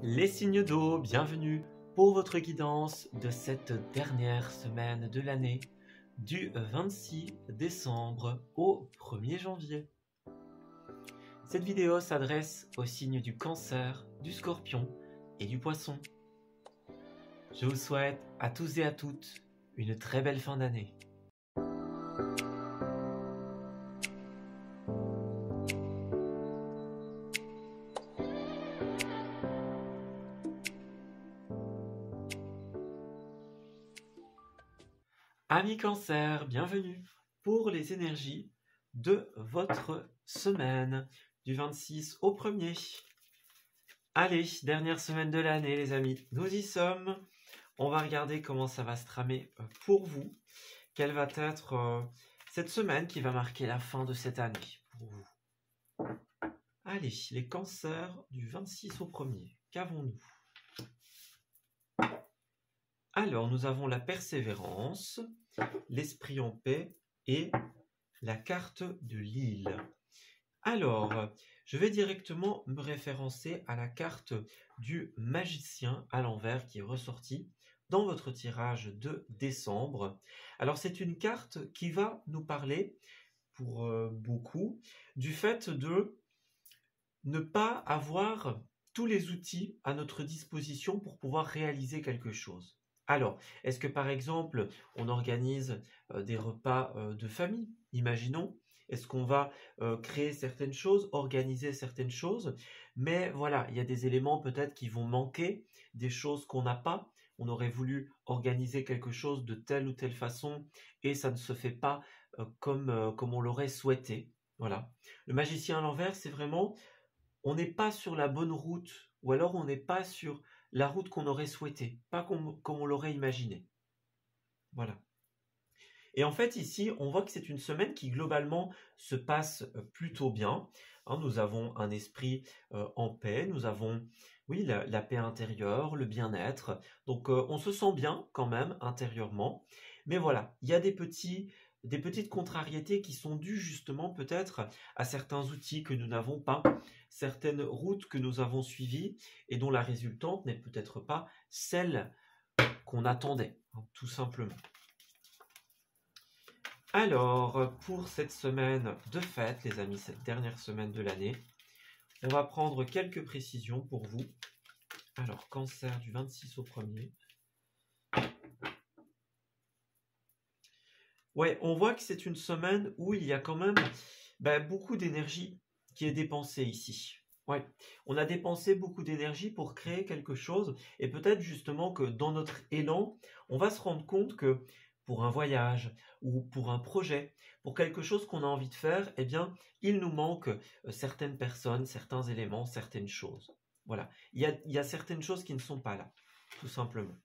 Les signes d'eau, bienvenue pour votre guidance de cette dernière semaine de l'année, du 26 décembre au 1er janvier. Cette vidéo s'adresse aux signes du Cancer, du Scorpion et du Poisson. Je vous souhaite à tous et à toutes une très belle fin d'année. Amis Cancer, bienvenue pour les énergies de votre semaine du 26 au 1er. Allez, dernière semaine de l'année les amis, nous y sommes. On va regarder comment ça va se tramer pour vous. Quelle va être cette semaine qui va marquer la fin de cette année pour vous. Allez, les cancers du 26 au 1er, qu'avons-nous? Alors, nous avons la persévérance, l'esprit en paix et la carte de l'île. Alors, je vais directement me référencer à la carte du magicien à l'envers qui est ressortie dans votre tirage de décembre. Alors, c'est une carte qui va nous parler, pour beaucoup, du fait de ne pas avoir tous les outils à notre disposition pour pouvoir réaliser quelque chose. Alors, est-ce que par exemple, on organise des repas de famille, imaginons? Est-ce qu'on va créer certaines choses, organiser certaines choses? Mais voilà, il y a des éléments peut-être qui vont manquer, des choses qu'on n'a pas. On aurait voulu organiser quelque chose de telle ou telle façon et ça ne se fait pas comme on l'aurait souhaité. Voilà. Le magicien à l'envers, c'est vraiment, on n'est pas sur la bonne route ou alors on n'est pas sur la route qu'on aurait souhaité, pas comme on l'aurait imaginé. Voilà. Et en fait, ici, on voit que c'est une semaine qui, globalement, se passe plutôt bien. Hein, nous avons un esprit en paix, nous avons, oui, la paix intérieure, le bien-être. Donc, on se sent bien quand même intérieurement. Mais voilà, il y a des petites contrariétés qui sont dues justement peut-être à certains outils que nous n'avons pas, certaines routes que nous avons suivies et dont la résultante n'est peut-être pas celle qu'on attendait, hein, tout simplement. Alors, pour cette semaine de fête, les amis, cette dernière semaine de l'année, on va prendre quelques précisions pour vous. Alors, Cancer du 26 au 1er. Ouais, on voit que c'est une semaine où il y a quand même beaucoup d'énergie qui est dépensée ici. Ouais, on a dépensé beaucoup d'énergie pour créer quelque chose et peut-être justement que dans notre élan, on va se rendre compte que pour un voyage ou pour un projet, pour quelque chose qu'on a envie de faire, eh bien, il nous manque certaines personnes, certains éléments, certaines choses. Voilà, il y a certaines choses qui ne sont pas là, tout simplement.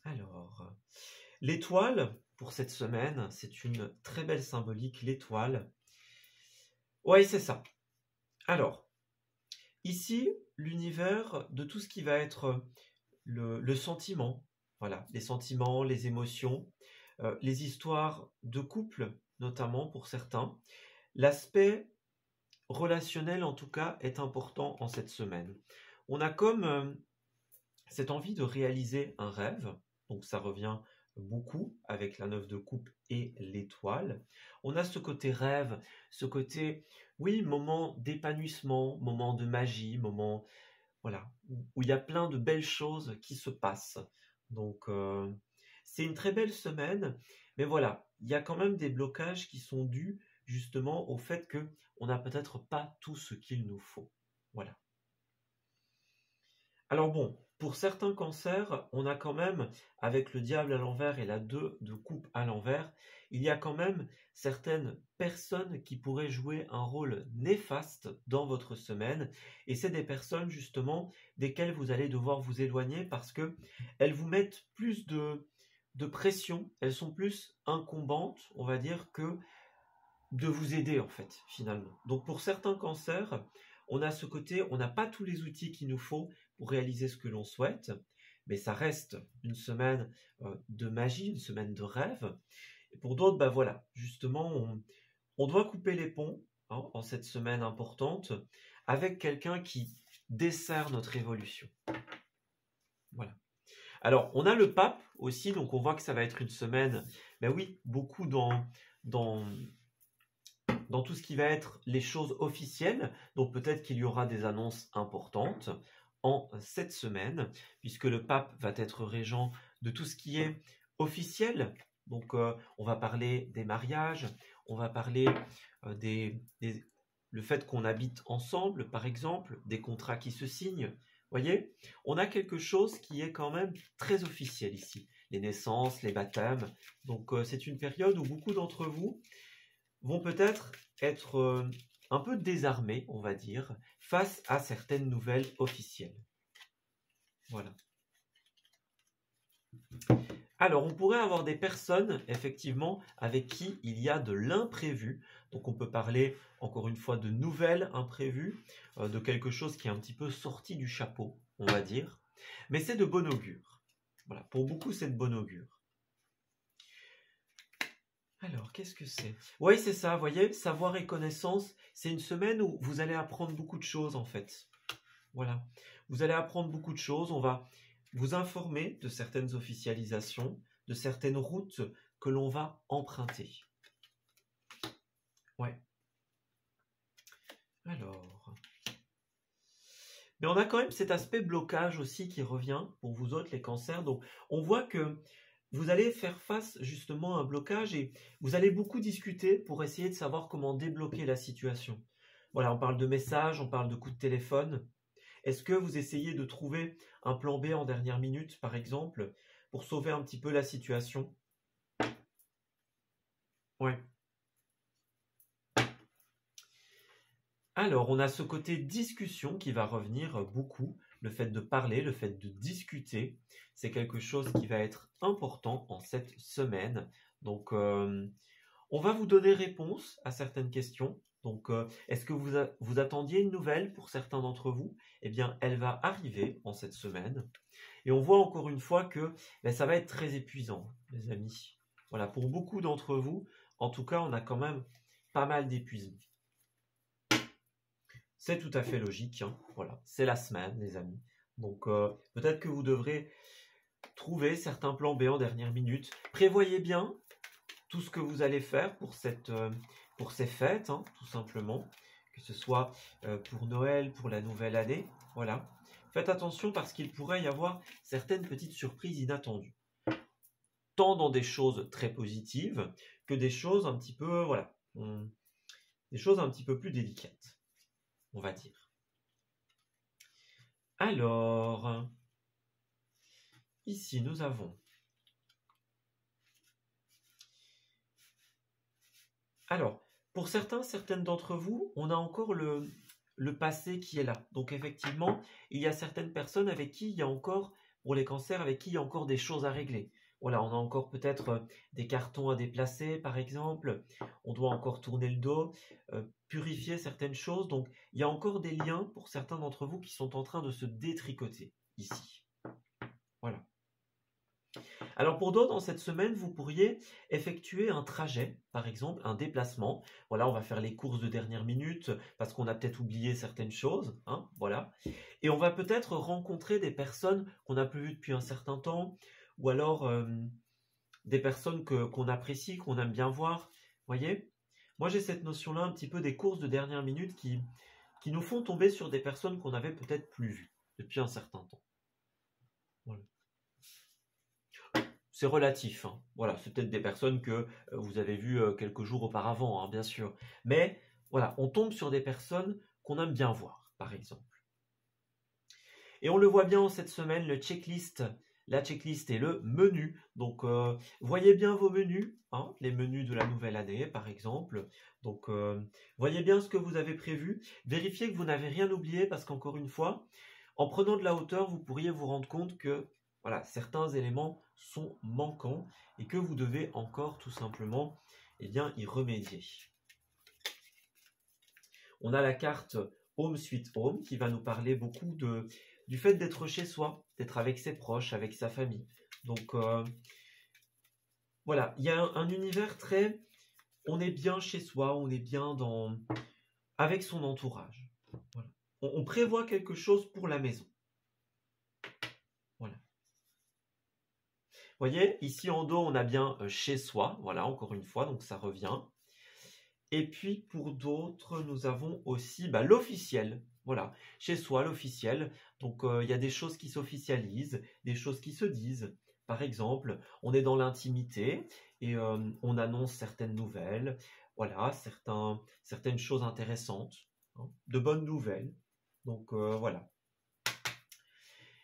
Alors, l'étoile, pour cette semaine, c'est une très belle symbolique, l'étoile. Oui, c'est ça. Alors, ici, l'univers de tout ce qui va être le sentiment, voilà, les sentiments, les émotions, les histoires de couple, notamment pour certains. L'aspect relationnel, en tout cas, est important en cette semaine. On a comme cette envie de réaliser un rêve, donc ça revient beaucoup avec la 9 de coupe et l'étoile. On a ce côté rêve, ce côté, oui, moment d'épanouissement, moment de magie, moment, voilà, où il y a plein de belles choses qui se passent. Donc, c'est une très belle semaine, mais voilà, il y a quand même des blocages qui sont dus justement au fait qu'on n'a peut-être pas tout ce qu'il nous faut. Voilà. Alors bon, pour certains cancers, on a quand même, avec le diable à l'envers et la 2 de coupe à l'envers, il y a quand même certaines personnes qui pourraient jouer un rôle néfaste dans votre semaine. Et c'est des personnes justement desquelles vous allez devoir vous éloigner parce qu'elles vous mettent plus de pression, elles sont plus incombantes, on va dire, que de vous aider en fait, finalement. Donc pour certains cancers, on a ce côté, on n'a pas tous les outils qu'il nous faut pour réaliser ce que l'on souhaite, mais ça reste une semaine de magie, une semaine de rêve. Et pour d'autres, voilà, justement, on doit couper les ponts, hein, en cette semaine importante avec quelqu'un qui dessert notre évolution. Voilà. Alors, on a le pape aussi, donc on voit que ça va être une semaine, ben oui, beaucoup dans tout ce qui va être les choses officielles, donc peut-être qu'il y aura des annonces importantes en cette semaine, puisque le pape va être régent de tout ce qui est officiel. Donc on va parler des mariages, on va parler le fait qu'on habite ensemble, par exemple, des contrats qui se signent. Voyez, on a quelque chose qui est quand même très officiel ici. Les naissances, les baptêmes. Donc c'est une période où beaucoup d'entre vous vont peut-être être un peu désarmés, on va dire, face à certaines nouvelles officielles. Voilà. Alors, on pourrait avoir des personnes, effectivement, avec qui il y a de l'imprévu. Donc, on peut parler, encore une fois, de nouvelles imprévues, de quelque chose qui est un petit peu sorti du chapeau, on va dire. Mais c'est de bon augure. Voilà, pour beaucoup, c'est de bon augure. Alors, qu'est-ce que c'est? Oui, c'est ça, vous voyez, savoir et connaissance, c'est une semaine où vous allez apprendre beaucoup de choses, en fait. Voilà, vous allez apprendre beaucoup de choses, on va vous informer de certaines officialisations, de certaines routes que l'on va emprunter. Ouais. Alors. Mais on a quand même cet aspect blocage aussi qui revient pour vous autres, les cancers. Donc, on voit que vous allez faire face justement à un blocage et vous allez beaucoup discuter pour essayer de savoir comment débloquer la situation. Voilà, on parle de messages, on parle de coups de téléphone. Est-ce que vous essayez de trouver un plan B en dernière minute, par exemple, pour sauver un petit peu la situation? Ouais. Alors, on a ce côté discussion qui va revenir beaucoup. Le fait de parler, le fait de discuter, c'est quelque chose qui va être important en cette semaine. Donc, on va vous donner réponse à certaines questions. Donc, est-ce que vous attendiez une nouvelle pour certains d'entre vous? Eh bien, elle va arriver en cette semaine. Et on voit encore une fois que ça va être très épuisant, les amis. Voilà, pour beaucoup d'entre vous, en tout cas, on a quand même pas mal d'épuisement. C'est tout à fait logique, hein. Voilà, c'est la semaine, les amis. Donc, peut-être que vous devrez trouver certains plans B en dernière minute. Prévoyez bien tout ce que vous allez faire pour ces fêtes, hein, tout simplement, que ce soit pour Noël, pour la nouvelle année, voilà. Faites attention parce qu'il pourrait y avoir certaines petites surprises inattendues, tant dans des choses très positives que des choses un petit peu, voilà, des choses un petit peu plus délicates, on va dire. Alors, ici nous avons alors, pour certaines d'entre vous, on a encore le passé qui est là. Donc effectivement, il y a certaines personnes avec qui il y a encore, pour les cancers, avec qui il y a encore des choses à régler. Voilà, on a encore peut-être des cartons à déplacer, par exemple. On doit encore tourner le dos, purifier certaines choses. Donc, il y a encore des liens pour certains d'entre vous qui sont en train de se détricoter ici. Voilà. Alors pour d'autres, dans cette semaine, vous pourriez effectuer un trajet, par exemple, un déplacement. Voilà, on va faire les courses de dernière minute parce qu'on a peut-être oublié certaines choses, hein, voilà. Et on va peut-être rencontrer des personnes qu'on n'a plus vues depuis un certain temps, ou alors des personnes qu'on apprécie, qu'on aime bien voir. Voyez? Moi, j'ai cette notion-là un petit peu des courses de dernière minute qui nous font tomber sur des personnes qu'on avait peut-être plus vues depuis un certain temps. Voilà. C'est relatif, hein. Voilà, c'est peut-être des personnes que vous avez vues quelques jours auparavant, hein, bien sûr. Mais voilà, on tombe sur des personnes qu'on aime bien voir, par exemple. Et on le voit bien en cette semaine, la checklist et le menu. Donc, voyez bien vos menus, hein, les menus de la nouvelle année, par exemple. Donc, voyez bien ce que vous avez prévu. Vérifiez que vous n'avez rien oublié, parce qu'encore une fois, en prenant de la hauteur, vous pourriez vous rendre compte que voilà, certains éléments sont manquants et que vous devez encore tout simplement y remédier. On a la carte Home Sweet Home qui va nous parler beaucoup du fait d'être chez soi, d'être avec ses proches, avec sa famille. Donc voilà, il y a un univers très... On est bien chez soi, on est bien avec son entourage. Voilà. on prévoit quelque chose pour la maison. Voilà. Vous voyez, ici en dos, on a bien chez soi. Voilà, encore une fois, donc ça revient. Et puis, pour d'autres, nous avons aussi l'officiel. Voilà, chez soi, l'officiel. Donc, il y a des choses qui s'officialisent, des choses qui se disent. Par exemple, on est dans l'intimité et on annonce certaines nouvelles. Voilà, certaines choses intéressantes, hein, de bonnes nouvelles. Donc, voilà.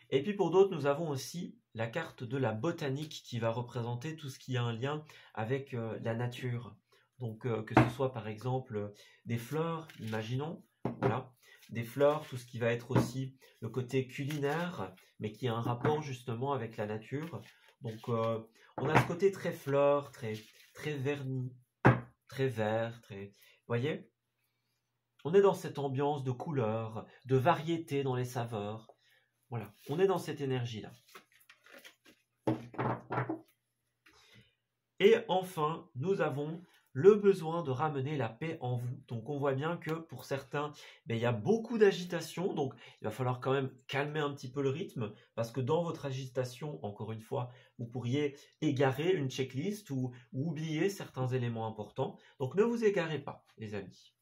Et puis pour d'autres, nous avons aussi la carte de la botanique qui va représenter tout ce qui a un lien avec la nature. Donc que ce soit par exemple des fleurs, imaginons, voilà, des fleurs, tout ce qui va être aussi le côté culinaire, mais qui a un rapport justement avec la nature. Donc on a ce côté très fleur, très verni, très vert, très... Vous voyez? On est dans cette ambiance de couleurs, de variété dans les saveurs. Voilà, on est dans cette énergie-là. Et enfin, nous avons le besoin de ramener la paix en vous. Donc on voit bien que pour certains, il y a beaucoup d'agitation, donc il va falloir quand même calmer un petit peu le rythme, parce que dans votre agitation, encore une fois, vous pourriez égarer une checklist ou oublier certains éléments importants. Donc ne vous égarez pas, les amis.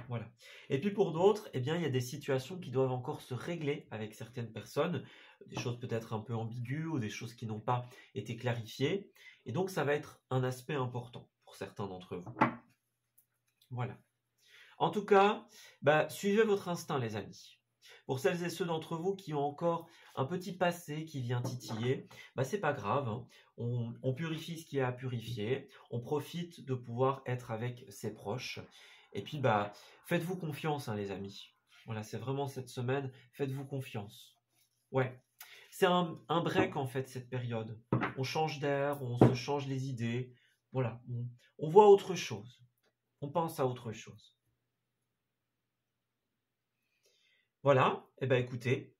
Voilà. Et puis pour d'autres, il y a des situations qui doivent encore se régler avec certaines personnes, des choses peut-être un peu ambiguës ou des choses qui n'ont pas été clarifiées. Et donc ça va être un aspect important pour certains d'entre vous. Voilà. En tout cas, suivez votre instinct, les amis. Pour celles et ceux d'entre vous qui ont encore un petit passé qui vient titiller, c'est pas grave, hein. On purifie ce qui est à purifier, on profite de pouvoir être avec ses proches. Et puis, faites-vous confiance, hein, les amis. Voilà, c'est vraiment cette semaine, faites-vous confiance. Ouais, c'est un break, en fait, cette période. On change d'air, on se change les idées. Voilà, on voit autre chose. On pense à autre chose. Voilà, écoutez,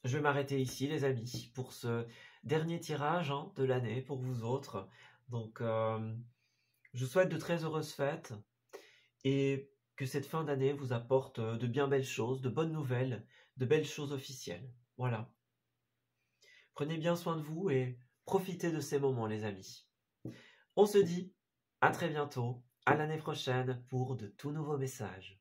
je vais m'arrêter ici, les amis, pour ce dernier tirage, hein, de l'année pour vous autres. Donc, je vous souhaite de très heureuses fêtes et que cette fin d'année vous apporte de bien belles choses, de bonnes nouvelles, de belles choses officielles. Voilà. Prenez bien soin de vous et profitez de ces moments, les amis. On se dit à très bientôt, à l'année prochaine pour de tout nouveaux messages.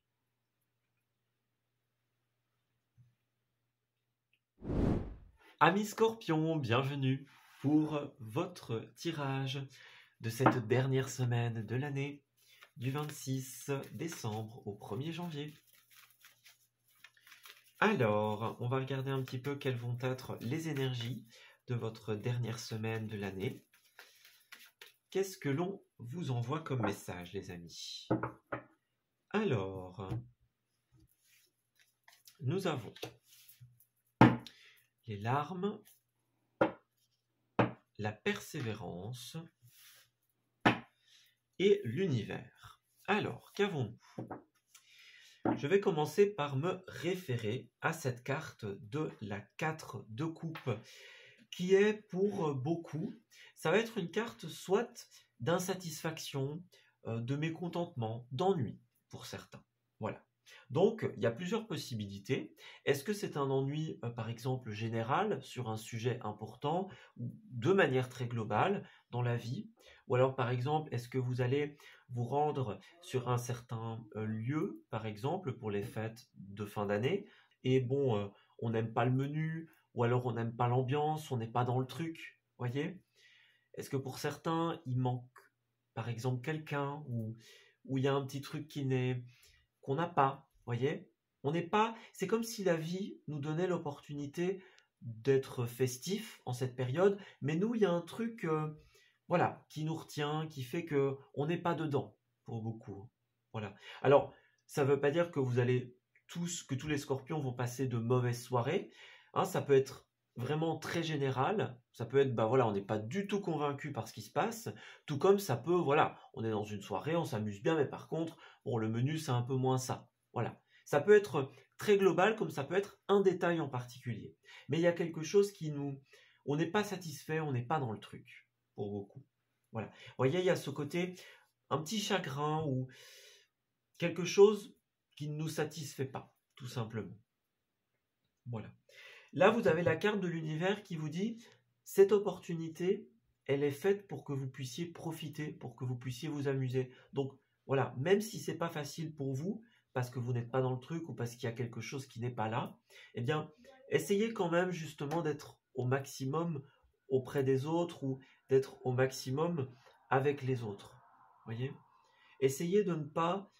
Amis Scorpions, bienvenue pour votre tirage de cette dernière semaine de l'année, du 26 décembre au 1er janvier. Alors, on va regarder un petit peu quelles vont être les énergies de votre dernière semaine de l'année. Qu'est-ce que l'on vous envoie comme message, les amis? Alors, nous avons les larmes, la persévérance et l'univers. Alors, qu'avons-nous? Je vais commencer par me référer à cette carte de la 4 de coupe, qui est pour beaucoup, ça va être une carte soit d'insatisfaction, de mécontentement, d'ennui pour certains. Voilà. Donc, il y a plusieurs possibilités. Est-ce que c'est un ennui, par exemple, général sur un sujet important, ou de manière très globale dans la vie? Ou alors, par exemple, est-ce que vous allez vous rendre sur un certain lieu, par exemple, pour les fêtes de fin d'année, et bon, on n'aime pas le menu, ou alors on n'aime pas l'ambiance, on n'est pas dans le truc, voyez? Est-ce que pour certains, il manque, par exemple, quelqu'un, ou il y a un petit truc qu'on n'a pas, voyez? On n'est pas... C'est comme si la vie nous donnait l'opportunité d'être festif en cette période, mais nous, il y a un truc, voilà, qui nous retient, qui fait que on n'est pas dedans, pour beaucoup. Voilà. Alors, ça ne veut pas dire que que tous les scorpions vont passer de mauvaises soirées, hein, ça peut être vraiment très général, ça peut être, voilà, on n'est pas du tout convaincu par ce qui se passe, tout comme ça peut, voilà, on est dans une soirée, on s'amuse bien, mais par contre, bon, le menu, c'est un peu moins ça. Voilà. Ça peut être très global, comme ça peut être un détail en particulier. Mais il y a quelque chose on n'est pas satisfait, on n'est pas dans le truc, pour beaucoup. Voilà. Vous voyez, il y a ce côté, un petit chagrin ou quelque chose qui ne nous satisfait pas, tout simplement. Voilà. Là, vous avez la carte de l'univers qui vous dit, cette opportunité, elle est faite pour que vous puissiez profiter, pour que vous puissiez vous amuser. Donc, voilà, même si c'est pas facile pour vous, parce que vous n'êtes pas dans le truc ou parce qu'il y a quelque chose qui n'est pas là, eh bien, essayez quand même justement d'être au maximum auprès des autres ou d'être au maximum avec les autres. Voyez? Essayez de ne pas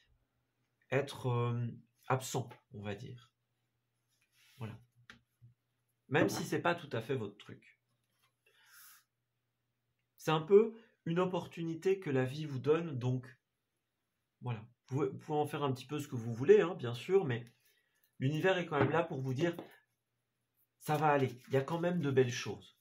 être absent, on va dire. Voilà. Même si c'est pas tout à fait votre truc. C'est un peu une opportunité que la vie vous donne, donc voilà. Vous pouvez en faire un petit peu ce que vous voulez, hein, bien sûr, mais l'univers est quand même là pour vous dire ça va aller, il y a quand même de belles choses.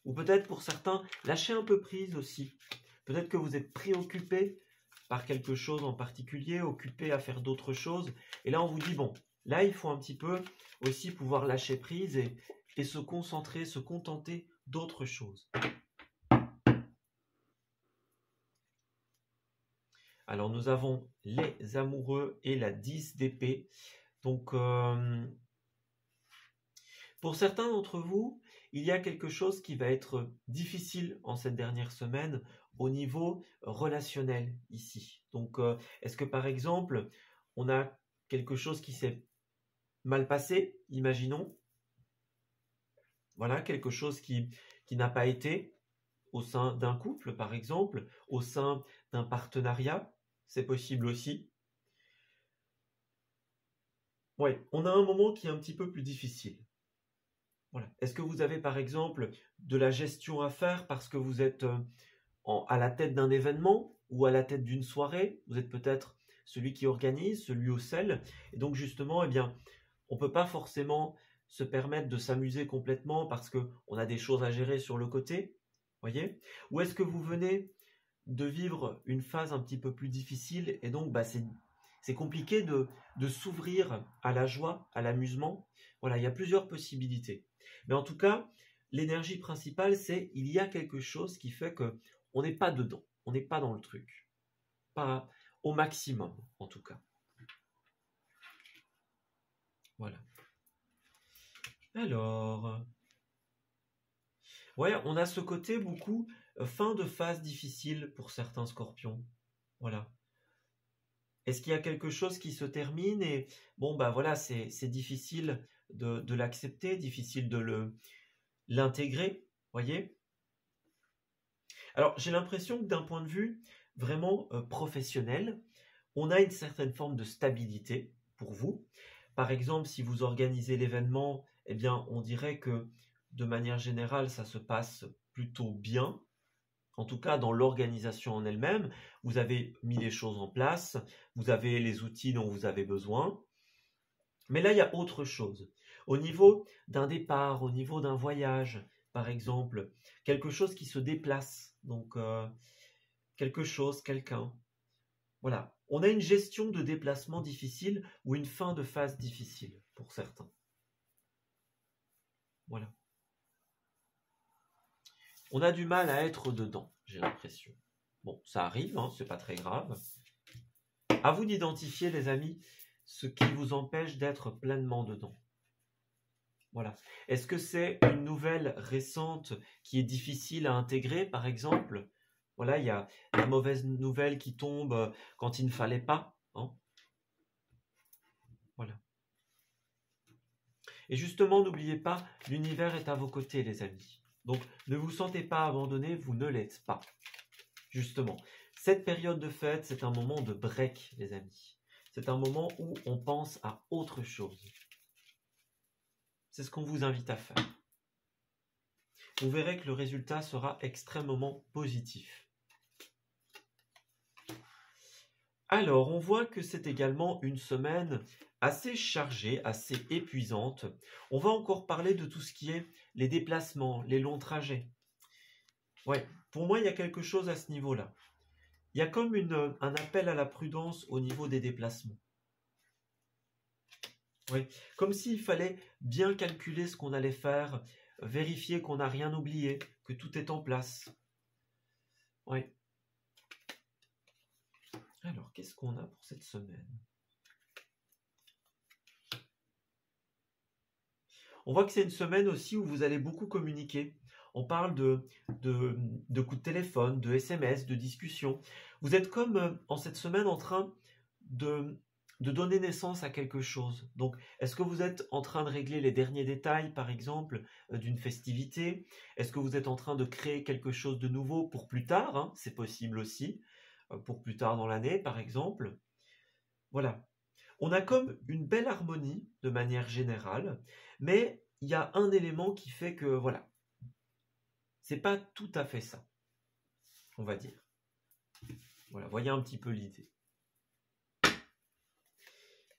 Ou peut-être pour certains, lâchez un peu prise aussi. Peut-être que vous êtes préoccupé par quelque chose en particulier, occupé à faire d'autres choses, et là on vous dit bon, là il faut un petit peu aussi pouvoir lâcher prise et se concentrer, se contenter d'autres choses. Alors nous avons les amoureux et la 10 d'épée. Donc pour certains d'entre vous, il y a quelque chose qui va être difficile en cette dernière semaine au niveau relationnel ici. Donc est-ce que par exemple, on a quelque chose qui s'est mal passé, imaginons. Voilà, quelque chose qui n'a pas été au sein d'un couple, par exemple, au sein d'un partenariat, c'est possible aussi. Oui, on a un moment qui est un petit peu plus difficile. Voilà. Est-ce que vous avez, par exemple, de la gestion à faire parce que vous êtes à la tête d'un événement ou à la tête d'une soirée? Vous êtes peut-être celui qui organise, celui au sel. Et donc, justement, eh bien, on ne peut pas forcément se permettre de s'amuser complètement parce qu'on a des choses à gérer sur le côté. Voyez? Ou est-ce que vous venez de vivre une phase un petit peu plus difficile et donc c'est compliqué de s'ouvrir à la joie, à l'amusement? Voilà, il y a plusieurs possibilités. Mais en tout cas, l'énergie principale, c'est il y a quelque chose qui fait que on n'est pas dedans, on n'est pas dans le truc. Pas au maximum, en tout cas. Voilà. Alors, ouais, on a ce côté beaucoup fin de phase difficile pour certains scorpions. Voilà. Est-ce qu'il y a quelque chose qui se termine et bon bah voilà, c'est difficile de l'accepter, difficile de l'intégrer, voyez? Alors j'ai l'impression que d'un point de vue vraiment professionnel, on a une certaine forme de stabilité pour vous. Par exemple, si vous organisez l'événement, eh bien on dirait que de manière générale, ça se passe plutôt bien. En tout cas, dans l'organisation en elle-même, vous avez mis les choses en place, vous avez les outils dont vous avez besoin. Mais là, il y a autre chose. Au niveau d'un départ, au niveau d'un voyage, par exemple, quelque chose qui se déplace, donc quelque chose, quelqu'un. Voilà, on a une gestion de déplacement difficile ou une fin de phase difficile pour certains. Voilà. On a du mal à être dedans, j'ai l'impression. Bon, ça arrive, hein, c'est pas très grave. À vous d'identifier, les amis, ce qui vous empêche d'être pleinement dedans. Voilà. Est-ce que c'est une nouvelle récente qui est difficile à intégrer, par exemple? Voilà, il y a la mauvaise nouvelle qui tombe quand il ne fallait pas, hein. Voilà. Et justement, n'oubliez pas, l'univers est à vos côtés, les amis. Donc, ne vous sentez pas abandonné, vous ne l'êtes pas. Justement, cette période de fête, c'est un moment de break, les amis. C'est un moment où on pense à autre chose. C'est ce qu'on vous invite à faire. Vous verrez que le résultat sera extrêmement positif. Alors, on voit que c'est également une semaine assez chargée, assez épuisante. On va encore parler de tout ce qui est les déplacements, les longs trajets. Ouais, pour moi, il y a quelque chose à ce niveau-là. Il y a comme un appel à la prudence au niveau des déplacements. Oui, comme s'il fallait bien calculer ce qu'on allait faire, vérifier qu'on n'a rien oublié, que tout est en place. Oui. Alors, qu'est-ce qu'on a pour cette semaine? On voit que c'est une semaine aussi où vous allez beaucoup communiquer. On parle de coups de téléphone, de SMS, de discussions. Vous êtes comme en cette semaine en train de donner naissance à quelque chose. Donc, est-ce que vous êtes en train de régler les derniers détails, par exemple, d'une festivité? Est-ce que vous êtes en train de créer quelque chose de nouveau pour plus tard, hein? C'est possible aussi, pour plus tard dans l'année, par exemple. Voilà. On a comme une belle harmonie de manière générale, mais il y a un élément qui fait que, voilà, c'est pas tout à fait ça, on va dire. Voilà, voyez un petit peu l'idée.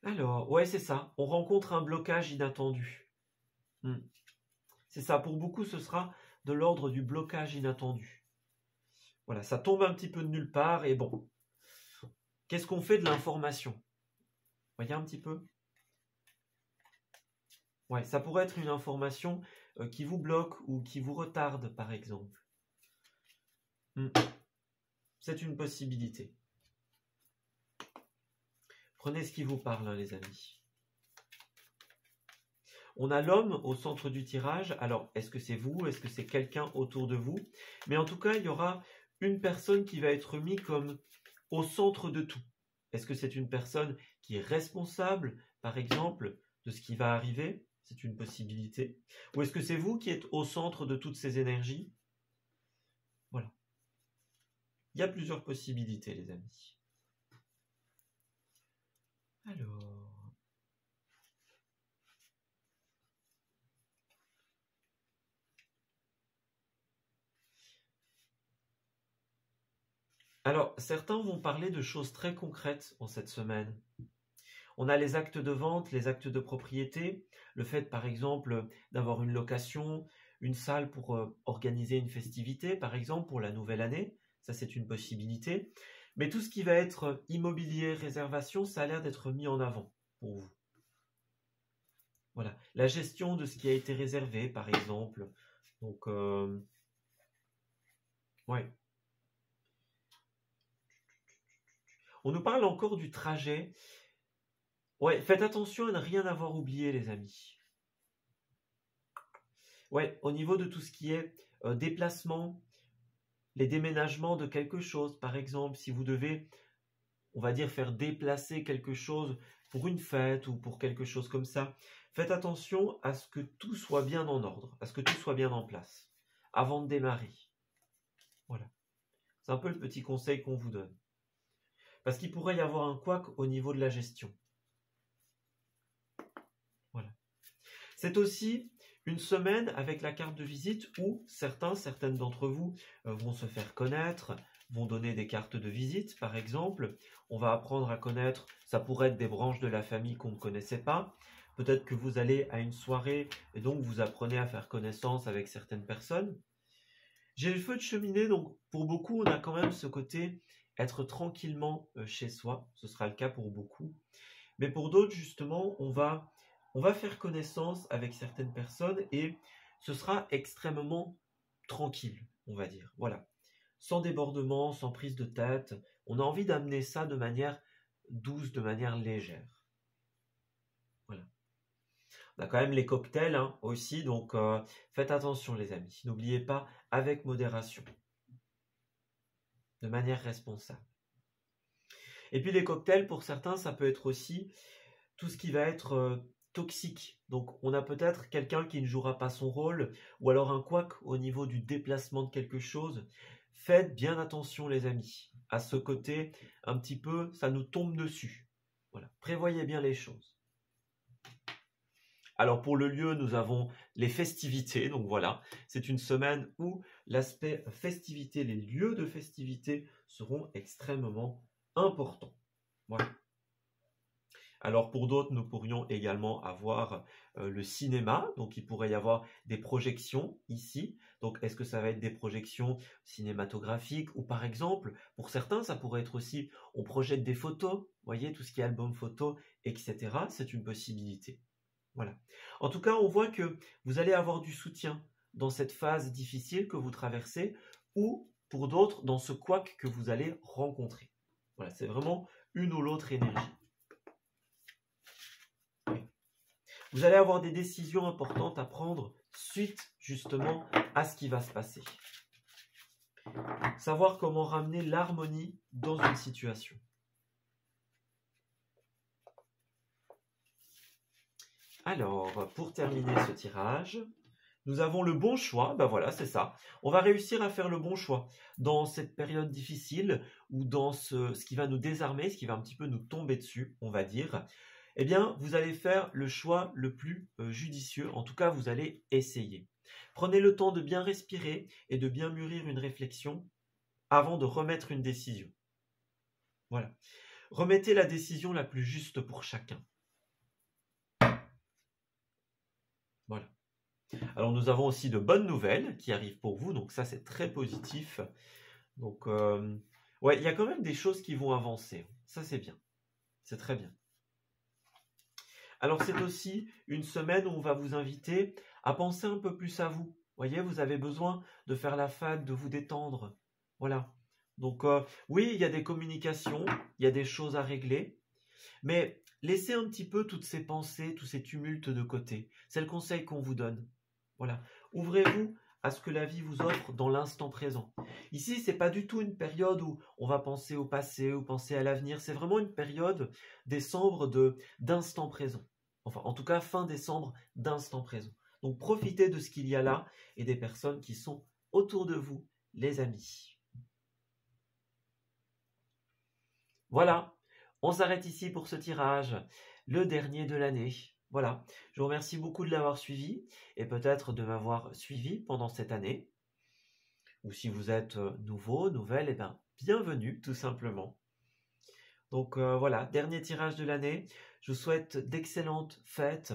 Alors, ouais, c'est ça. On rencontre un blocage inattendu. C'est ça. Pour beaucoup, ce sera de l'ordre du blocage inattendu. Voilà, ça tombe un petit peu de nulle part et bon. Qu'est-ce qu'on fait de l'information? Voyez un petit peu? Ouais, ça pourrait être une information qui vous bloque ou qui vous retarde, par exemple. C'est une possibilité. Prenez ce qui vous parle, hein, les amis. On a l'homme au centre du tirage. Alors, est-ce que c'est vous? Est-ce que c'est quelqu'un autour de vous? Mais en tout cas, il y aura une personne qui va être mise comme au centre de tout. Est-ce que c'est une personne qui est responsable, par exemple, de ce qui va arriver? C'est une possibilité. Ou est-ce que c'est vous qui êtes au centre de toutes ces énergies? Voilà. Il y a plusieurs possibilités, les amis. Alors, certains vont parler de choses très concrètes en cette semaine. On a les actes de vente, les actes de propriété, le fait par exemple d'avoir une location, une salle pour organiser une festivité, par exemple pour la nouvelle année, ça c'est une possibilité. Mais tout ce qui va être immobilier, réservation, ça a l'air d'être mis en avant pour vous. Voilà, la gestion de ce qui a été réservé, par exemple. Donc, ouais. On nous parle encore du trajet. Ouais, faites attention à ne rien avoir oublié, les amis. Ouais, au niveau de tout ce qui est déplacement, les déménagements de quelque chose, par exemple, si vous devez, on va dire, faire déplacer quelque chose pour une fête ou pour quelque chose comme ça, faites attention à ce que tout soit bien en ordre, à ce que tout soit bien en place, avant de démarrer. Voilà. C'est un peu le petit conseil qu'on vous donne. Parce qu'il pourrait y avoir un couac au niveau de la gestion. Voilà. C'est aussi une semaine avec la carte de visite où certaines d'entre vous vont se faire connaître, vont donner des cartes de visite, par exemple. On va apprendre à connaître, ça pourrait être des branches de la famille qu'on ne connaissait pas. Peut-être que vous allez à une soirée et donc vous apprenez à faire connaissance avec certaines personnes. J'ai le feu de cheminée, donc pour beaucoup, on a quand même ce côté être tranquillement chez soi. Ce sera le cas pour beaucoup. Mais pour d'autres, justement, on va faire connaissance avec certaines personnes et ce sera extrêmement tranquille, on va dire. Voilà. Sans débordement, sans prise de tête. On a envie d'amener ça de manière douce, de manière légère. Voilà. On a quand même les cocktails hein, aussi, donc faites attention les amis. N'oubliez pas, avec modération. De manière responsable. Et puis les cocktails, pour certains, ça peut être aussi tout ce qui va être toxique. Donc on a peut-être quelqu'un qui ne jouera pas son rôle, ou alors un couac au niveau du déplacement de quelque chose. Faites bien attention les amis, à ce côté, un petit peu, ça nous tombe dessus. Voilà, prévoyez bien les choses. Alors pour le lieu, nous avons les festivités, donc voilà, c'est une semaine où l'aspect festivité, les lieux de festivité seront extrêmement importants. Voilà. Alors pour d'autres, nous pourrions également avoir le cinéma, donc il pourrait y avoir des projections ici. Donc est-ce que ça va être des projections cinématographiques ou par exemple, pour certains, ça pourrait être aussi, on projette des photos, vous voyez, tout ce qui est album photo, etc. C'est une possibilité. Voilà. En tout cas, on voit que vous allez avoir du soutien dans cette phase difficile que vous traversez ou pour d'autres, dans ce couac que vous allez rencontrer. Voilà, c'est vraiment une ou l'autre énergie. Vous allez avoir des décisions importantes à prendre suite justement à ce qui va se passer. Savoir comment ramener l'harmonie dans une situation. Alors, pour terminer ce tirage, nous avons le bon choix. Ben voilà, c'est ça. On va réussir à faire le bon choix dans cette période difficile ou dans ce qui va nous désarmer, ce qui va un petit peu nous tomber dessus, on va dire. Eh bien, vous allez faire le choix le plus judicieux. En tout cas, vous allez essayer. Prenez le temps de bien respirer et de bien mûrir une réflexion avant de remettre une décision. Voilà. Remettez la décision la plus juste pour chacun. Voilà. Alors, nous avons aussi de bonnes nouvelles qui arrivent pour vous. Donc, ça, c'est très positif. Donc, ouais, il y a quand même des choses qui vont avancer. Ça, c'est bien. C'est très bien. Alors, c'est aussi une semaine où on va vous inviter à penser un peu plus à vous. Vous voyez, vous avez besoin de faire la fade, de vous détendre. Voilà. Donc, oui, il y a des communications, il y a des choses à régler, mais laissez un petit peu toutes ces pensées, tous ces tumultes de côté. C'est le conseil qu'on vous donne. Voilà. Ouvrez-vous à ce que la vie vous offre dans l'instant présent. Ici, c'est pas du tout une période où on va penser au passé ou penser à l'avenir. C'est vraiment une période décembre d'instant présent. Enfin, en tout cas, fin décembre d'instant présent. Donc, profitez de ce qu'il y a là et des personnes qui sont autour de vous, les amis. Voilà, on s'arrête ici pour ce tirage, le dernier de l'année. Voilà, je vous remercie beaucoup de l'avoir suivi et peut-être de m'avoir suivi pendant cette année. Ou si vous êtes nouveau, nouvelle, eh bien, bienvenue tout simplement. Donc voilà, dernier tirage de l'année. Je vous souhaite d'excellentes fêtes,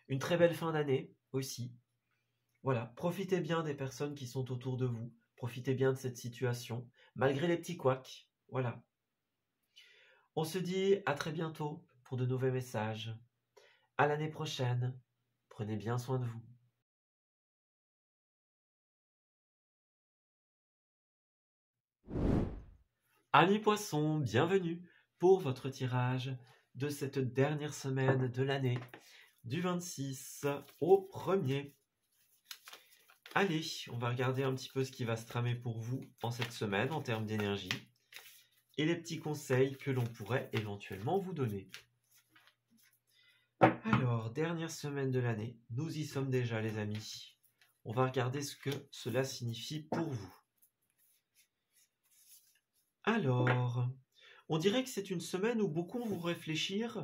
une très belle fin d'année aussi. Voilà, profitez bien des personnes qui sont autour de vous. Profitez bien de cette situation, malgré les petits couacs. Voilà. On se dit à très bientôt pour de nouveaux messages. À l'année prochaine. Prenez bien soin de vous. Amis poissons, bienvenue pour votre tirage de cette dernière semaine de l'année, du 26 au 1er. Allez, on va regarder un petit peu ce qui va se tramer pour vous en cette semaine en termes d'énergie et les petits conseils que l'on pourrait éventuellement vous donner. Alors, dernière semaine de l'année, nous y sommes déjà les amis. On va regarder ce que cela signifie pour vous. Alors, on dirait que c'est une semaine où beaucoup vont réfléchir.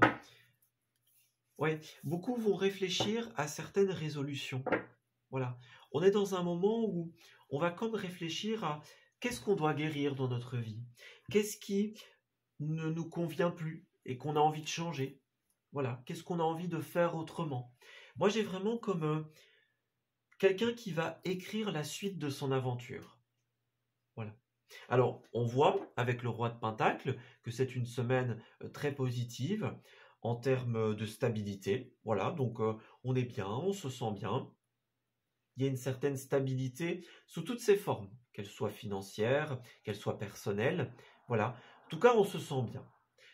Ouais, beaucoup vont réfléchir à certaines résolutions. Voilà. On est dans un moment où on va comme réfléchir à qu'est-ce qu'on doit guérir dans notre vie, qu'est-ce qui ne nous convient plus et qu'on a envie de changer. Voilà, qu'est-ce qu'on a envie de faire autrement. Moi, j'ai vraiment comme quelqu'un qui va écrire la suite de son aventure. Voilà. Alors, on voit avec le roi de Pentacle que c'est une semaine très positive en termes de stabilité. Voilà, donc on est bien, on se sent bien. Il y a une certaine stabilité sous toutes ses formes, qu'elle soit financière, qu'elle soit personnelle. Voilà, en tout cas, on se sent bien.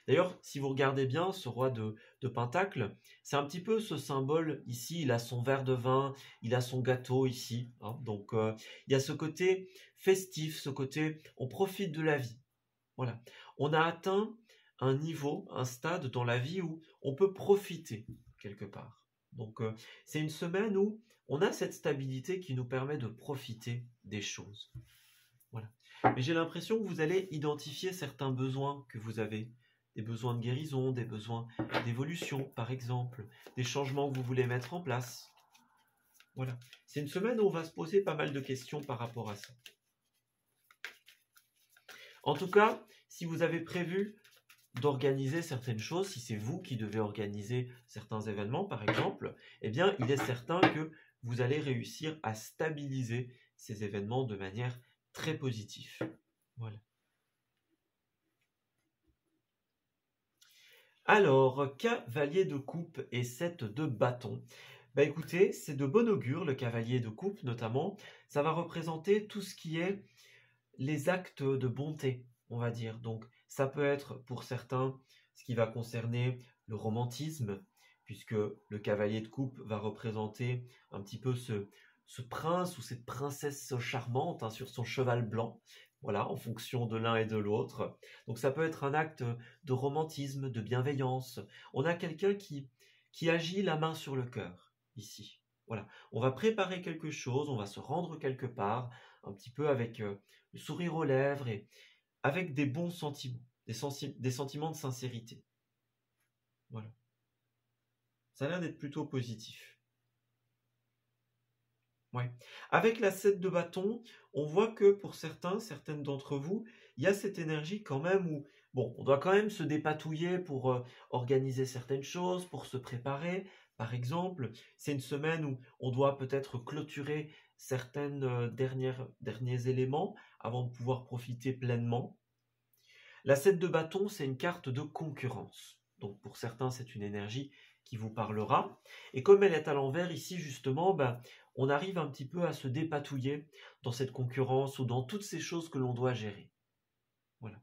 D'ailleurs, si vous regardez bien ce roi de Pentacle, c'est un petit peu ce symbole ici. Il a son verre de vin, il a son gâteau ici. Hein, donc, il y a ce côté festif, ce côté on profite de la vie. Voilà. On a atteint un niveau, un stade dans la vie où on peut profiter quelque part. Donc, c'est une semaine où on a cette stabilité qui nous permet de profiter des choses. Voilà. Mais j'ai l'impression que vous allez identifier certains besoins que vous avez. Des besoins de guérison, des besoins d'évolution, par exemple, des changements que vous voulez mettre en place. Voilà. C'est une semaine où on va se poser pas mal de questions par rapport à ça. En tout cas, si vous avez prévu d'organiser certaines choses, si c'est vous qui devez organiser certains événements, par exemple, eh bien, il est certain que vous allez réussir à stabiliser ces événements de manière très positive. Voilà. Alors, cavalier de coupe et 7 de bâton. Bah écoutez, c'est de bon augure, le cavalier de coupe notamment. Ça va représenter tout ce qui est les actes de bonté, on va dire. Donc, ça peut être pour certains ce qui va concerner le romantisme, puisque le cavalier de coupe va représenter un petit peu ce prince ou cette princesse charmante hein, sur son cheval blanc, voilà, en fonction de l'un et de l'autre. Donc ça peut être un acte de romantisme, de bienveillance. On a quelqu'un qui agit la main sur le cœur, ici. Voilà, on va préparer quelque chose, on va se rendre quelque part, un petit peu avec le sourire aux lèvres et avec des bons sentiments, des sentiments de sincérité. Voilà. Ça a l'air d'être plutôt positif. Ouais. Avec la 7 de bâton, on voit que pour certaines d'entre vous, il y a cette énergie quand même où, bon, on doit quand même se dépatouiller pour organiser certaines choses, pour se préparer. Par exemple, c'est une semaine où on doit peut-être clôturer certains derniers éléments avant de pouvoir profiter pleinement. La 7 de bâton, c'est une carte de concurrence. Donc pour certains, c'est une énergie qui vous parlera. Et comme elle est à l'envers, ici justement, on arrive un petit peu à se dépatouiller dans cette concurrence ou dans toutes ces choses que l'on doit gérer. Voilà.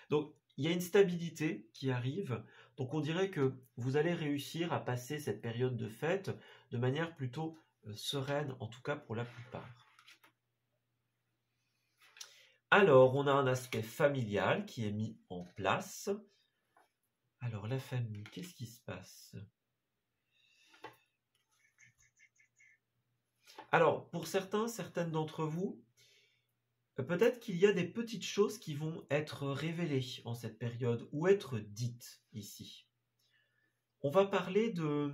Donc il y a une stabilité qui arrive. Donc on dirait que vous allez réussir à passer cette période de fête de manière plutôt sereine, en tout cas pour la plupart. Alors, on a un aspect familial qui est mis en place. Alors, la famille, qu'est-ce qui se passe? Alors, pour certaines d'entre vous, peut-être qu'il y a des petites choses qui vont être révélées en cette période ou être dites ici. On va parler de...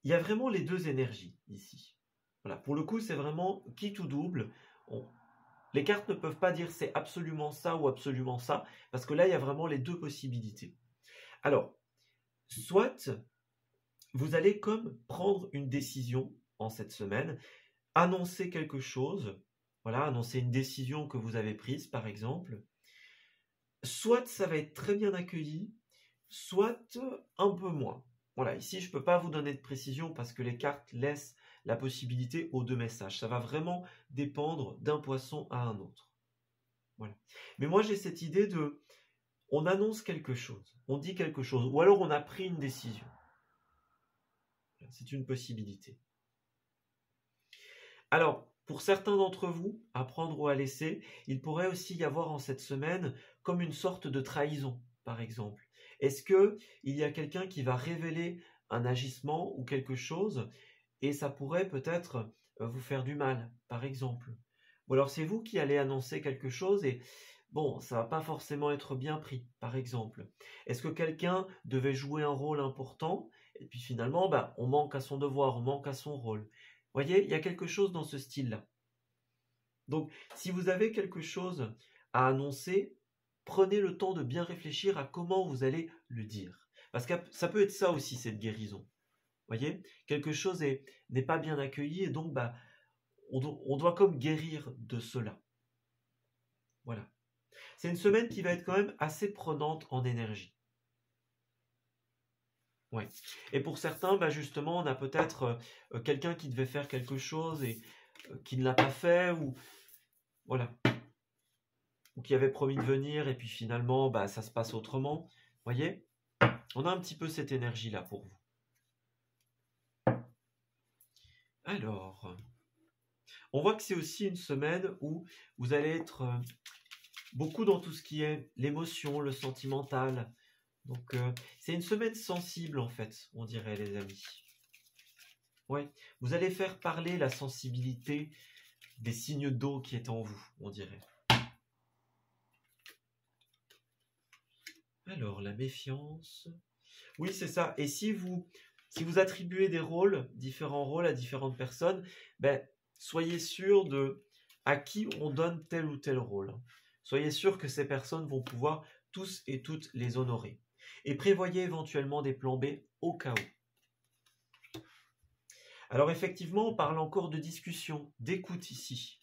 Il y a vraiment les deux énergies ici. Voilà, pour le coup, c'est vraiment quitte ou double. Les cartes ne peuvent pas dire c'est absolument ça ou absolument ça, parce que là, il y a vraiment les deux possibilités. Alors, soit vous allez comme prendre une décision en cette semaine, annoncer quelque chose, voilà, annoncer une décision que vous avez prise, par exemple. Soit ça va être très bien accueilli, soit un peu moins. Voilà, ici, je ne peux pas vous donner de précision parce que les cartes laissent la possibilité aux deux messages. Ça va vraiment dépendre d'un poisson à un autre. Voilà. Mais moi, j'ai cette idée de... On annonce quelque chose, on dit quelque chose, ou alors on a pris une décision. C'est une possibilité. Alors, pour certains d'entre vous, à prendre ou à laisser, il pourrait aussi y avoir en cette semaine comme une sorte de trahison, par exemple. Est-ce qu'il y a quelqu'un qui va révéler un agissement ou quelque chose et ça pourrait peut-être vous faire du mal, par exemple. Ou alors c'est vous qui allez annoncer quelque chose et bon, ça va pas forcément être bien pris, par exemple. Est-ce que quelqu'un devait jouer un rôle important et puis finalement, on manque à son devoir, on manque à son rôle. Vous voyez, il y a quelque chose dans ce style-là. Donc, si vous avez quelque chose à annoncer, prenez le temps de bien réfléchir à comment vous allez le dire. Parce que ça peut être ça aussi, cette guérison. Vous voyez, quelque chose n'est pas bien accueilli et donc on doit comme guérir de cela. Voilà. C'est une semaine qui va être quand même assez prenante en énergie. Ouais. Et pour certains, justement, on a peut-être quelqu'un qui devait faire quelque chose et qui ne l'a pas fait, ou voilà, ou qui avait promis de venir et puis finalement, ça se passe autrement. Vous voyez, on a un petit peu cette énergie-là pour vous. Alors, on voit que c'est aussi une semaine où vous allez être beaucoup dans tout ce qui est l'émotion, le sentimental. Donc, c'est une semaine sensible, en fait, on dirait, les amis. Ouais, vous allez faire parler la sensibilité des signes d'eau qui est en vous, on dirait. Alors, la méfiance. Oui, c'est ça. Et si vous attribuez des rôles, différents rôles à différentes personnes, soyez sûr à qui on donne tel ou tel rôle. Soyez sûr que ces personnes vont pouvoir tous et toutes les honorer. Et prévoyez éventuellement des plans B au cas où. Alors effectivement, on parle encore de discussion, d'écoute ici.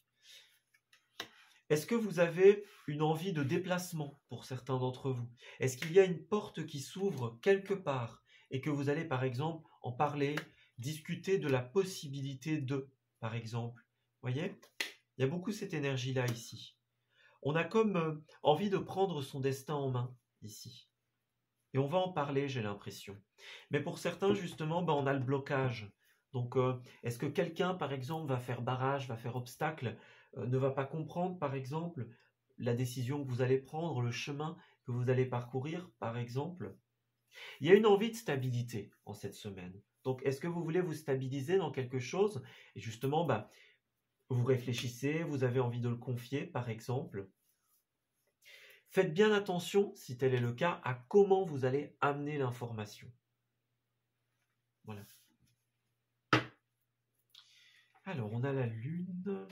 Est-ce que vous avez une envie de déplacement pour certains d'entre vous? Est-ce qu'il y a une porte qui s'ouvre quelque part et que vous allez par exemple en parler, discuter de la possibilité de, par exemple? Vous voyez? Il y a beaucoup cette énergie-là ici. On a comme envie de prendre son destin en main ici. Et on va en parler, j'ai l'impression. Mais pour certains, justement, on a le blocage. Donc, est-ce que quelqu'un, par exemple, va faire barrage, va faire obstacle, ne va pas comprendre, par exemple, la décision que vous allez prendre, le chemin que vous allez parcourir, par exemple? Il y a une envie de stabilité en cette semaine. Donc, est-ce que vous voulez vous stabiliser dans quelque chose? Et justement, vous réfléchissez, vous avez envie de le confier, par exemple. Faites bien attention, si tel est le cas, à comment vous allez amener l'information. Voilà. Alors, on a la lune.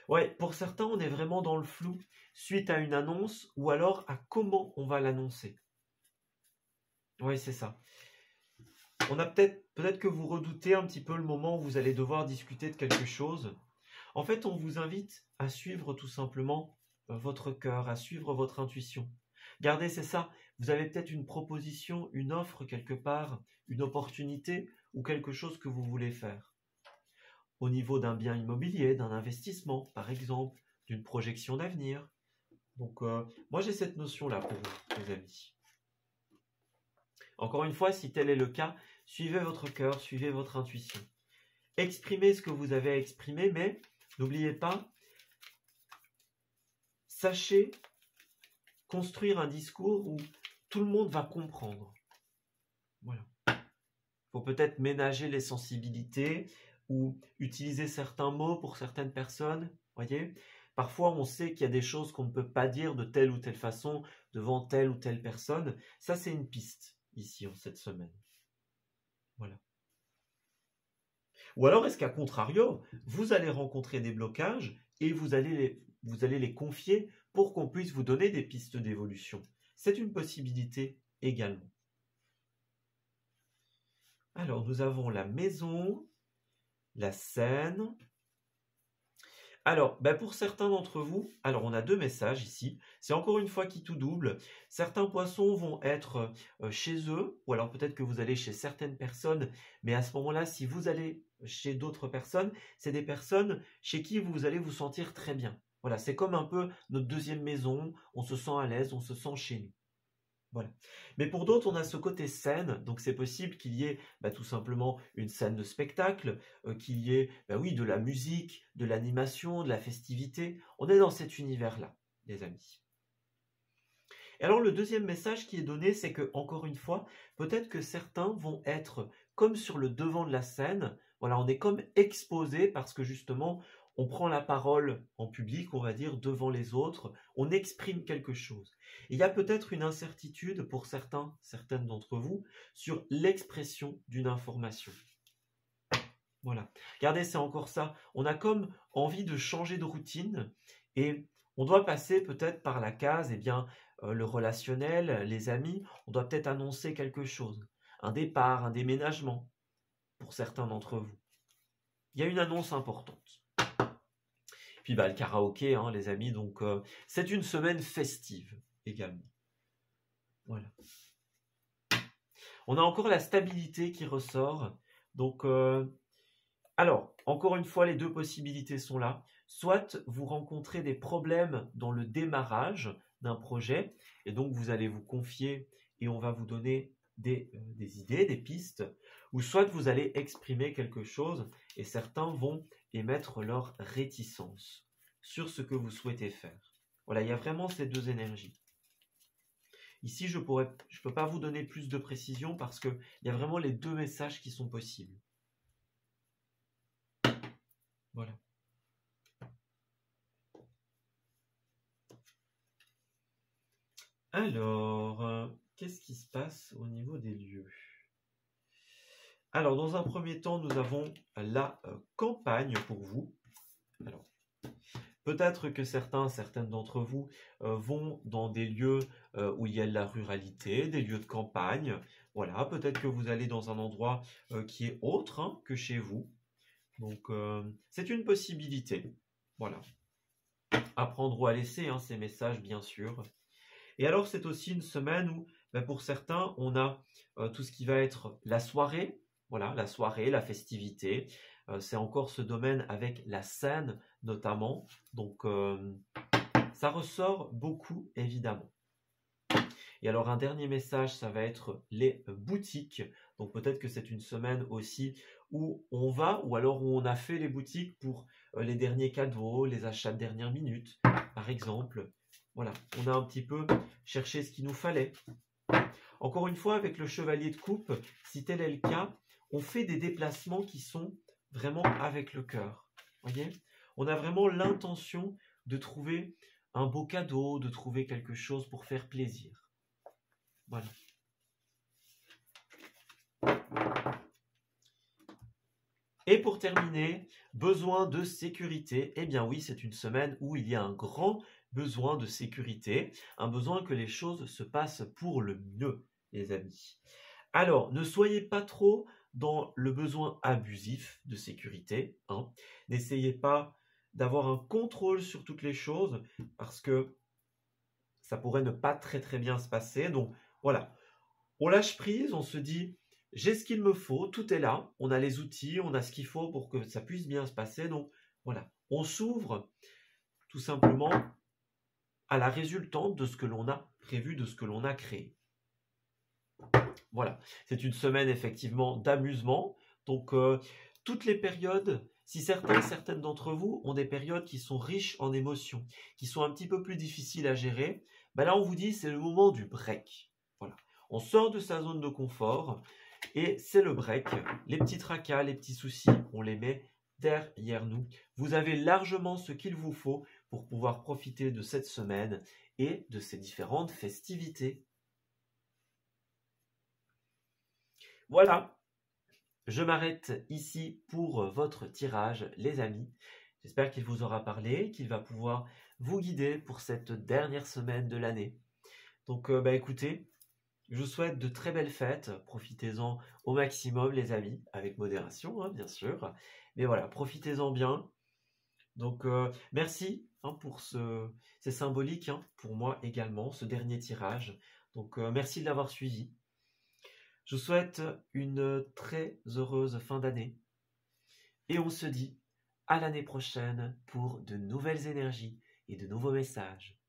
Ouais, pour certains, on est vraiment dans le flou suite à une annonce ou alors à comment on va l'annoncer. Oui, c'est ça. On a peut-être que vous redoutez un petit peu le moment où vous allez devoir discuter de quelque chose. En fait, on vous invite à suivre tout simplement votre cœur, à suivre votre intuition. Regardez, c'est ça. Vous avez peut-être une proposition, une offre quelque part, une opportunité ou quelque chose que vous voulez faire. Au niveau d'un bien immobilier, d'un investissement, par exemple, d'une projection d'avenir. Donc, moi, j'ai cette notion-là pour vous, les amis. Encore une fois, si tel est le cas, suivez votre cœur, suivez votre intuition. Exprimez ce que vous avez à exprimer, mais n'oubliez pas, sachez construire un discours où tout le monde va comprendre. Voilà. Il faut peut-être ménager les sensibilités ou utiliser certains mots pour certaines personnes. Voyez, parfois on sait qu'il y a des choses qu'on ne peut pas dire de telle ou telle façon devant telle ou telle personne. Ça, c'est une piste ici en cette semaine. Voilà. Ou alors est-ce qu'à contrario, vous allez rencontrer des blocages et vous allez les confier pour qu'on puisse vous donner des pistes d'évolution. C'est une possibilité également. Alors, nous avons la maison, la scène. Alors, pour certains d'entre vous, alors on a deux messages ici. C'est encore une fois qui tout double. Certains poissons vont être chez eux, ou alors peut-être que vous allez chez certaines personnes, mais à ce moment-là, si vous allez chez d'autres personnes, c'est des personnes chez qui vous allez vous sentir très bien. Voilà, c'est comme un peu notre deuxième maison, on se sent à l'aise, on se sent chez nous. Voilà. Mais pour d'autres, on a ce côté scène, donc c'est possible qu'il y ait tout simplement une scène de spectacle, qu'il y ait oui, de la musique, de l'animation, de la festivité. On est dans cet univers-là, les amis. Et alors le deuxième message qui est donné, c'est que, encore une fois, peut-être que certains vont être comme sur le devant de la scène. Voilà, on est comme exposé parce que justement, on prend la parole en public, on va dire, devant les autres, on exprime quelque chose. Et il y a peut-être une incertitude pour certaines d'entre vous, sur l'expression d'une information. Voilà. Regardez, c'est encore ça. On a comme envie de changer de routine et on doit passer peut-être par la case, le relationnel, les amis. On doit peut-être annoncer quelque chose. Un départ, un déménagement, pour certains d'entre vous. Il y a une annonce importante. Puis le karaoké, les amis, donc c'est une semaine festive également. Voilà. On a encore la stabilité qui ressort. Donc, alors, encore une fois, les deux possibilités sont là. Soit vous rencontrez des problèmes dans le démarrage d'un projet, et donc vous allez vous confier et on va vous donner des idées, des pistes, ou soit vous allez exprimer quelque chose et certains vont émettre leur réticence sur ce que vous souhaitez faire. Voilà, il y a vraiment ces deux énergies. Ici, je ne peux pas vous donner plus de précision parce qu'il y a vraiment les deux messages qui sont possibles. Voilà. Alors, qu'est-ce qui se passe au niveau des lieux? Alors, dans un premier temps, nous avons la campagne pour vous. Alors, peut-être que certaines d'entre vous vont dans des lieux où il y a de la ruralité, des lieux de campagne. Voilà, peut-être que vous allez dans un endroit qui est autre que chez vous. Donc, c'est une possibilité. Voilà. À prendre ou à laisser ces messages, bien sûr. Et alors, c'est aussi une semaine où, pour certains, on a tout ce qui va être la soirée. Voilà, la soirée, la festivité. C'est encore ce domaine avec la scène, notamment. Donc, ça ressort beaucoup, évidemment. Et alors un dernier message, ça va être les boutiques. Donc peut-être que c'est une semaine aussi où on va, ou alors où on a fait les boutiques pour les derniers cadeaux, les achats de dernière minute, par exemple. Voilà, on a un petit peu cherché ce qu'il nous fallait. Encore une fois, avec le chevalier de coupe, si tel est le cas, on fait des déplacements qui sont vraiment avec le cœur. Voyez, on a vraiment l'intention de trouver un beau cadeau, de trouver quelque chose pour faire plaisir. Voilà. Et pour terminer, besoin de sécurité. Eh bien oui, c'est une semaine où il y a un grand besoin de sécurité, un besoin que les choses se passent pour le mieux, les amis. Alors, ne soyez pas trop dans le besoin abusif de sécurité, hein. N'essayez pas d'avoir un contrôle sur toutes les choses parce que ça pourrait ne pas très bien se passer. Donc voilà, on lâche prise, on se dit j'ai ce qu'il me faut, tout est là, on a les outils, on a ce qu'il faut pour que ça puisse bien se passer. Donc voilà, on s'ouvre tout simplement à la résultante de ce que l'on a prévu, de ce que l'on a créé. Voilà, c'est une semaine effectivement d'amusement. Donc toutes les périodes, si certaines d'entre vous ont des périodes qui sont riches en émotions, qui sont un petit peu plus difficiles à gérer, ben là on vous dit c'est le moment du break. Voilà, on sort de sa zone de confort et c'est le break. Les petits tracas, les petits soucis, on les met derrière nous. Vous avez largement ce qu'il vous faut pour pouvoir profiter de cette semaine et de ces différentes festivités. Voilà, je m'arrête ici pour votre tirage, les amis. J'espère qu'il vous aura parlé, qu'il va pouvoir vous guider pour cette dernière semaine de l'année. Donc, écoutez, je vous souhaite de très belles fêtes. Profitez-en au maximum, les amis, avec modération, hein, bien sûr. Mais voilà, profitez-en bien. Donc, merci pour c'est symbolique pour moi également, ce dernier tirage. Donc, merci de l'avoir suivi. Je vous souhaite une très heureuse fin d'année. Et on se dit à l'année prochaine pour de nouvelles énergies et de nouveaux messages.